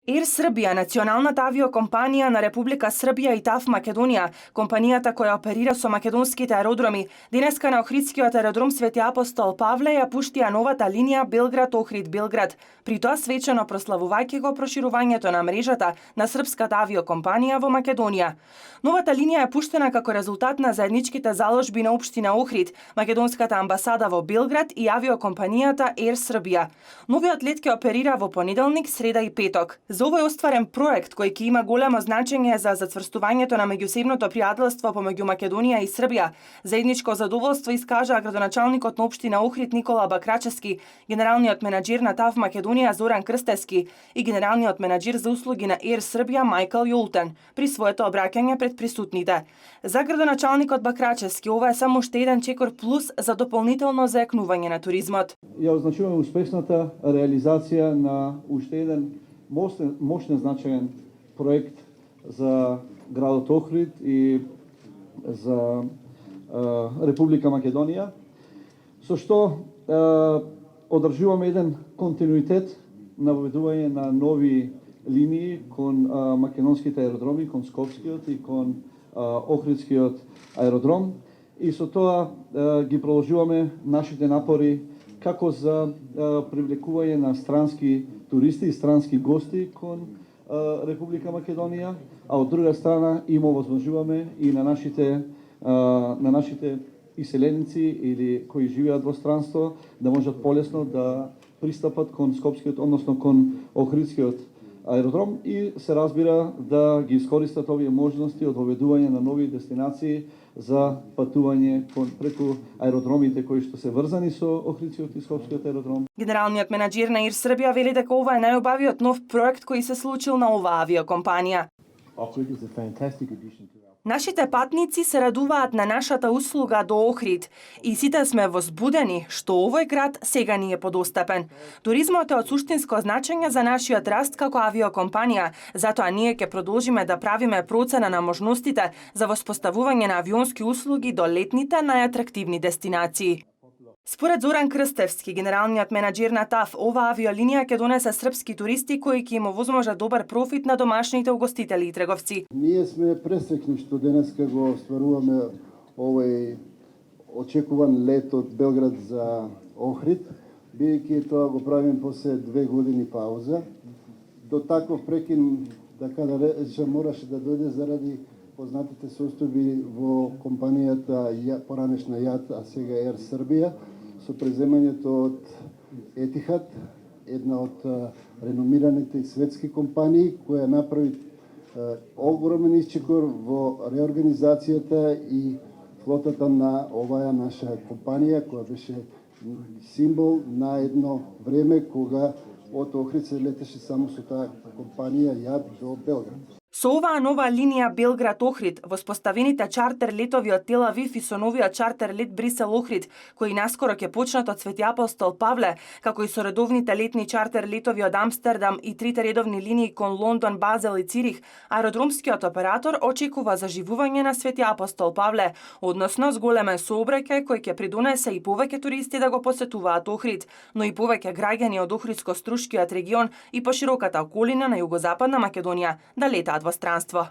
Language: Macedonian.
Ер Србија, националната авиокомпанија на Република Србија и ТАВ Македонија, компанијата која оперира со македонските аеродроми, денеска на Охридскиот аеродром Свети Апостол Павле ја пуштија новата линија Белград-Охрид-Белград, при тоа свечено прославувајќи го проширувањето на мрежата на српската авиокомпанија во Македонија. Новата линија е пуштена како резултат на заедничките заложби на општина Охрид, македонската амбасада во Белград и авиокомпанијата Ер Србија. Новиот лет ќе оперира во понеделник, среда и петок. За овој остварен проект, кој ќе има големо значење за зацврстувањето на меѓусебното пријателство помеѓу Македонија и Србија, заедничко задоволство искажаа градоначалникот на општина Охрид Никола Бакрачевски, генералниот менаџер на ТАВ Македонија Зоран Крстевски и генералниот менаџер за услуги на Ер Србија Мајкл Јолтен при своето обраќање пред присутните. За градоначалникот Бакрачевски ова е само уште еден чекор плюс за дополнително зајакнување на туризмот. Ја означуваме успешната реализација на уште еден мощен значаен проект за градот Охрид и за Република Македонија, со што одржуваме еден континуитет на воведување на нови линии кон македонските аеродроми, кон Скопскиот и кон Охридскиот аеродром, и со тоа ги продолжуваме нашите напори како за привлекување на странски туристи и странски гости кон Република Македонија, а од друга страна им овозможуваме и на нашите иселеници или кои живеат во странство да можат полесно да пристапат кон Скопскиот, односно кон Охридскиот аеродром и се разбира да ги искористат овие можности од воведување на нови дестинации за патување преку аеродромите кои што се врзани со Охридскиот и Скопскиот аеродром. Генералниот менаџер на Ер Србија вели дека ова е најубавиот нов проект кој се случил на оваа авиокомпанија. Нашите патници се радуваат на нашата услуга до Охрид и сите сме возбудени што овој град сега ни е подостапен. Туризмот е од суштинско значење за нашиот раст како авиокомпанија, затоа ние ќе продолжиме да правиме процена на можностите за воспоставување на авионски услуги до летните најатрактивни дестинации. Според Зоран Крстевски, генералниот менаџер на ТАВ, оваа авиолинија ќе донесе српски туристи кои ќе им овозможат добар профит на домашните угостители и трговци. Ние сме пресречни што денеска го остваруваме овој очекуван лет од Белград за Охрид, бидејќи тоа го правиме после 2 години пауза. До таков прекин, да речем, мораше да дојде заради познатите состојби во компанијата поранешна ЈАТ, а сега Ер Србија, со преземањето од Етихад, една од реномираните светски компании, која направи огромен исчекор во реорганизацијата и флотата на оваа наша компанија, која беше символ на едно време кога од Охрид се летеше само со таа компанија ЈАТ до Белград. Со оваа нова линија Белград-Охрид, воспоставените чартер летови од Тел Авив и со новиот чартер лет Брисел-Охрид, кои наскоро ќе почнат од Свети Апостол Павле, како и со редовните летни чартер летови од Амстердам и трите редовни линии кон Лондон, Базел и Цирих, аеродромскиот оператор очекува заживување на Свети Апостол Павле, односно зголемен сообраќај кој ќе придонесе и повеќе туристи да го посетуваат Охрид, но и повеќе граѓани од Охридско-Струшкиот регион и пошироката околина на југозападна Македонија да летаат во странство.